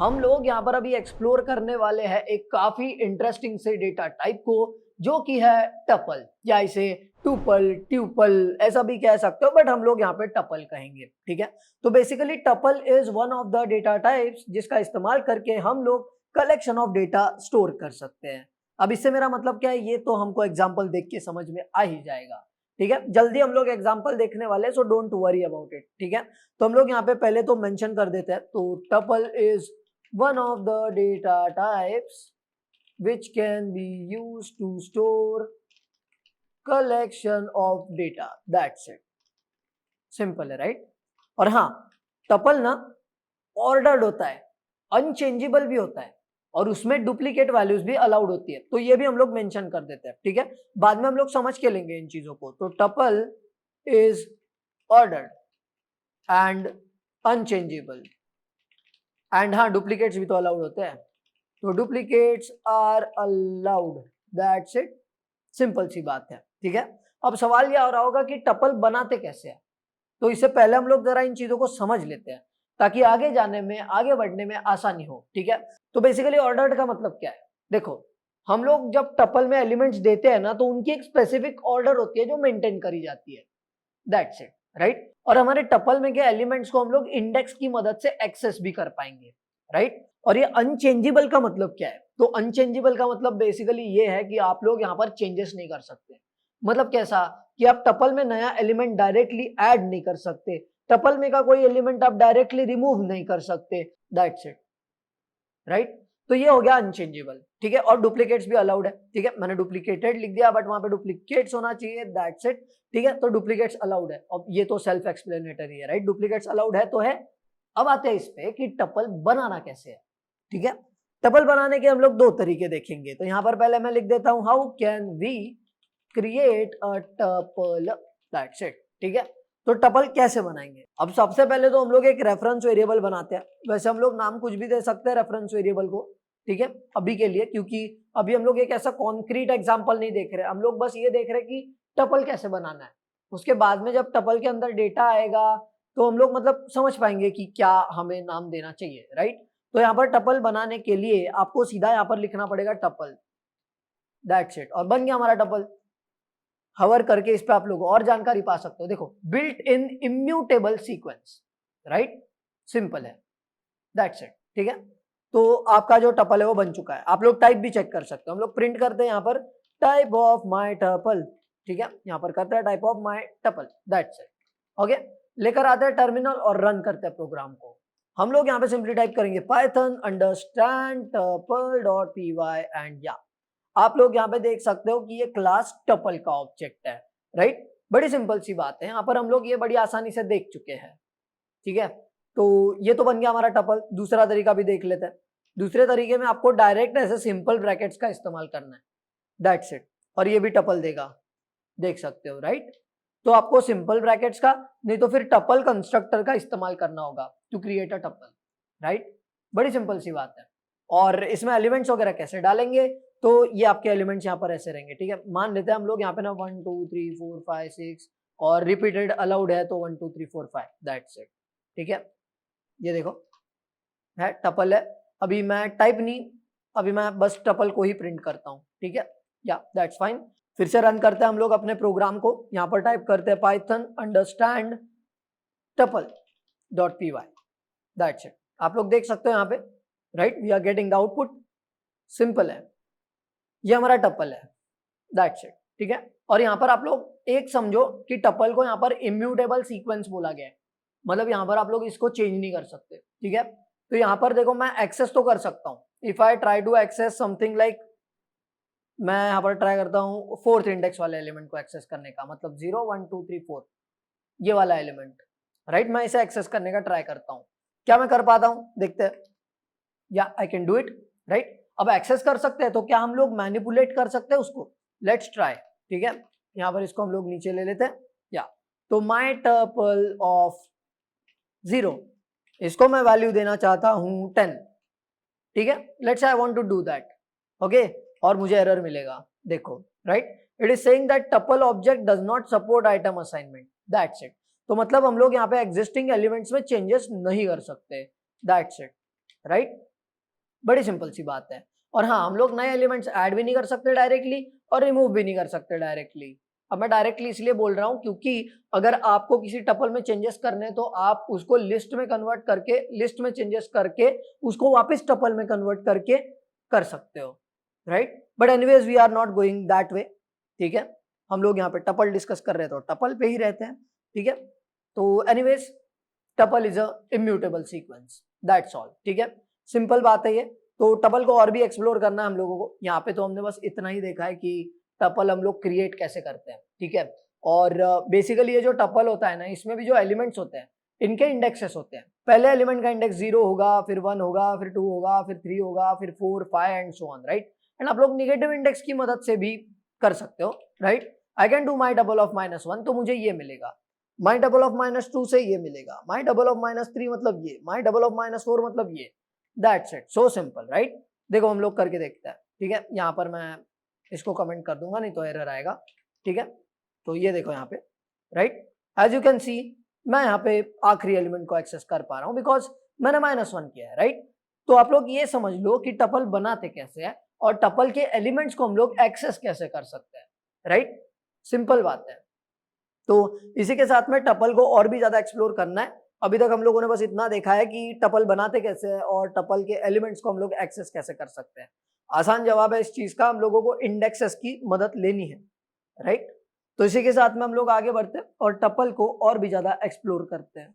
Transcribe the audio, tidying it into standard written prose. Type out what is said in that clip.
हम लोग यहाँ पर अभी एक्सप्लोर करने वाले हैं एक काफी इंटरेस्टिंग से डेटा टाइप को, जो कि है टपल, या इसे टुपल, ट्यूपल ऐसा भी कह सकते हो, बट हम लोग यहाँ पे टपल कहेंगे। ठीक है, तो basically tuple is one of the data types जिसका इस्तेमाल करके हम लोग कलेक्शन ऑफ डेटा स्टोर कर सकते हैं। अब इससे मेरा मतलब क्या है, ये तो हमको एग्जाम्पल देख के समझ में आ ही जाएगा। ठीक है, जल्दी हम लोग एग्जाम्पल देखने वाले हैं, so don't worry about it. ठीक है, तो हम लोग यहाँ पे पहले तो मेंशन कर देते हैं, तो tuple is one of the data types which can be used to store collection of data. That's it. Simple है, राइट? और हाँ, टपल ना ऑर्डर्ड होता है, अनचेंजेबल भी होता है, और उसमें डुप्लीकेट वैल्यूज भी अलाउड होती है, तो ये भी हम लोग मेंशन कर देते हैं। ठीक है, बाद में हम लोग समझ के लेंगे इन चीजों को। तो tuple is ordered and unchangeable, and हाँ, डुप्लीकेट्स भी तो अलाउड होते हैं, तो duplicates are allowed. That's it, simple सी बात है। ठीक है, अब सवाल ये आ रहा होगा कि टपल बनाते कैसे हैं, तो इससे पहले हम लोग जरा इन चीजों को समझ लेते हैं ताकि आगे जाने में, आगे बढ़ने में आसानी हो। ठीक है, तो बेसिकली ऑर्डर्ड का मतलब क्या है, देखो हम लोग जब टपल में एलिमेंट्स देते हैं ना, तो उनकी एक स्पेसिफिक ऑर्डर होती है जो मेंटेन करी जाती है। That's it, right? और हमारे टपल में के एलिमेंट्स को हम लोग इंडेक्स की मदद से एक्सेस भी कर पाएंगे, राइट? और ये अनचेंजेबल का मतलब क्या है, तो अनचेंजेबल का मतलब बेसिकली ये है कि आप लोग यहाँ पर चेंजेस नहीं कर सकते। मतलब कैसा, कि आप टपल में नया एलिमेंट डायरेक्टली ऐड नहीं कर सकते, टपल में का कोई एलिमेंट आप डायरेक्टली रिमूव नहीं कर सकते। That's it, right? तो ये हो गया अनचेंजेबल। ठीक है, और डुप्लीकेट्स भी अलाउड है। ठीक है, मैंने डुप्लीकेटेड लिख दिया, बट वहां पे डुप्लीकेट्स होना चाहिए। That's it. ठीक है, तो डुप्लीकेट्स अलाउड है, अब ये तो सेल्फ एक्सप्लेनेटरी है, राइट? डुप्लीकेट्स अलाउड है तो है। अब आते हैं इस पे कि टपल बनाना कैसे है। ठीक है, टपल बनाने के हम लोग दो तरीके देखेंगे, तो यहां पर पहले मैं लिख देता हूं, how can we create a tuple. That's it. ठीक है, तो टपल कैसे बनाएंगे। अब सबसे पहले तो हम लोग एक रेफरेंस वेरिएबल बनाते हैं। वैसे हम लोग नाम कुछ भी दे सकते हैं रेफरेंस वेरिएबल को, ठीक है, अभी के लिए, क्योंकि अभी हम लोग एक ऐसा कॉन्क्रीट एग्जांपल नहीं देख रहे, हम लोग बस ये देख रहे हैं कि टपल कैसे बनाना है। उसके बाद में जब टपल के अंदर डेटा आएगा तो हम लोग मतलब समझ पाएंगे कि क्या हमें नाम देना चाहिए, राइट? तो यहाँ पर टपल बनाने के लिए आपको सीधा यहाँ पर लिखना पड़ेगा टपल। दैट्स इट, और बन गया हमारा टपल। हवर करके इस पे आप लोग और जानकारी पा सकते हो। देखो, built in immutable sequence, right? Simple है। That's it. ठीक है, तो आपका जो टपल है वो बन चुका है। आप लोग टाइप भी चेक कर सकते हो। हम लोग प्रिंट करते हैं यहाँ पर टाइप ऑफ माई टपल। ठीक है, यहाँ पर करते हैं type of my tuple. That's it. Okay, लेकर आते हैं टर्मिनल और रन करते हैं प्रोग्राम को। हम लोग यहाँ पे सिंपली टाइप करेंगे Python understand tuple dot py and या आप लोग यहाँ पे देख सकते हो कि ये क्लास टपल का ऑब्जेक्ट है, राइट? बड़ी सिंपल सी बात है, यहाँ पर हम लोग ये बड़ी आसानी से देख चुके हैं। ठीक है, तो ये तो बन गया हमारा टपल। दूसरा तरीका भी देख लेते हैं। दूसरे तरीके में आपको डायरेक्ट ऐसे सिंपल ब्रैकेट्स का इस्तेमाल करना है। दैट्स इट, और ये भी टपल देगा, देख सकते हो, राइट? तो आपको सिंपल ब्रैकेट्स का, नहीं तो फिर टपल कंस्ट्रक्टर का इस्तेमाल करना होगा to create a tuple, right? बड़ी सिंपल सी बात है। और इसमें एलिमेंट्स वगैरह कैसे डालेंगे, तो ये आपके एलिमेंट्स यहाँ पर ऐसे रहेंगे। ठीक है, मान लेते हैं हम लोग यहाँ पे ना 1 2 3 4 5 6 और रिपीटेड अलाउड है, तो 1 2 3 4 5। That's it. ठीक है, ये देखो है टपल है। अभी मैं टाइप नहीं, अभी मैं बस टपल को ही प्रिंट करता हूँ। ठीक है, या दैट्स फाइन। फिर से रन करते हैं हम लोग अपने प्रोग्राम को। यहाँ पर टाइप करते हैं Python understand tuple dot py। That's it, आप लोग देख सकते हो यहाँ पे, right? We are getting the output. Simple है, ये हमारा टपल है। That's it. ठीक है, और यहाँ पर आप लोग एक समझो कि टपल को यहाँ पर इम्यूटेबल सीक्वेंस बोला गया है, मतलब यहाँ पर आप लोग इसको चेंज नहीं कर सकते। ठीक है, तो यहाँ पर देखो मैं एक्सेस तो कर सकता हूँ। If I try to access something like, मैं यहाँ पर ट्राई करता हूँ 4th इंडेक्स वाले एलिमेंट को एक्सेस करने का, मतलब 0 1 2 3 4 ये वाला एलिमेंट, राइट? मैं इसे एक्सेस करने का ट्राई करता हूँ, क्या मैं कर पाता हूँ, देखते हैं। या I can do it, right? अब एक्सेस कर सकते हैं तो क्या हम लोग मैनिपुलेट कर सकते हैं उसको? Let's try. ठीक है, यहाँ पर इसको हम लोग नीचे ले लेते हैं। या तो माई टपल ऑफ 0, इसको मैं वैल्यू देना चाहता हूं 10। ठीक है, let's I want to do that. Okay, और मुझे एरर मिलेगा, देखो, right? It is saying that tuple object does not support item assignment. That's it. तो मतलब हम लोग यहाँ पे एग्जिस्टिंग एलिमेंट्स में चेंजेस नहीं कर सकते। That's it, right? बड़ी सिंपल सी बात है। और हाँ, हम लोग नए एलिमेंट्स ऐड भी नहीं कर सकते डायरेक्टली और रिमूव भी नहीं कर सकते डायरेक्टली। अब मैं डायरेक्टली इसलिए बोल रहा हूँ क्योंकि अगर आपको किसी टपल में चेंजेस करने तो आप उसको लिस्ट में कन्वर्ट करके, लिस्ट में चेंजेस करके उसको वापस टपल में कन्वर्ट करके कर सकते हो, right? But anyways we are not going that way, ठीक है? हम लोग यहाँ पे टपल डिस्कस कर रहे हैं तो टपल पे ही रहते हैं, ठीक है? तो anyways tuple is a immutable sequence, that's all, ठीक है? सिंपल बात है ये। तो टपल को और भी एक्सप्लोर करना है हम लोगों को। यहाँ पे तो हमने बस इतना ही देखा है कि टपल हम लोग क्रिएट कैसे करते हैं, ठीक है? और बेसिकली ये जो टपल होता है ना, इसमें भी जो एलिमेंट्स होते हैं इनके इंडेक्सेस होते हैं। पहले एलिमेंट का इंडेक्स 0 होगा, फिर 1 होगा, फिर 2 होगा, फिर 3 होगा, फिर 4, 5 and so on, right? And आप लोग नेगेटिव इंडेक्स की मदद से भी कर सकते हो, right? I can do my double of -1 तो मुझे ये मिलेगा, माई डबल ऑफ -2 से ये मिलेगा, माई डबल ऑफ -3 मतलब ये, माई डबल ऑफ -4 मतलब ये, that's it, so simple, right? देखो हम लोग करके देखते हैं, ठीक है? यहाँ पर मैं इसको कमेंट कर दूंगा, नहीं तो एरर आएगा, ठीक है? तो ये देखो यहाँ पे, right? As you can see मैं यहाँ पे आखिरी एलिमेंट को एक्सेस कर पा रहा हूँ बिकॉज मैंने -1 किया है, राइट? तो आप लोग ये समझ लो कि टपल बनाते कैसे हैं और टपल के एलिमेंट्स को हम लोग एक्सेस कैसे कर सकते हैं, राइट? सिंपल बात है। तो इसी के साथ में टपल को और भी ज्यादा एक्सप्लोर करना है। अभी तक हम लोगों ने बस इतना देखा है कि टपल बनाते कैसे हैं और टपल के एलिमेंट्स को हम लोग एक्सेस कैसे कर सकते हैं। आसान जवाब है इस चीज का, हम लोगों को इंडेक्सेस की मदद लेनी है, राइट? तो इसी के साथ में हम लोग आगे बढ़ते हैं और टपल को और भी ज्यादा एक्सप्लोर करते हैं।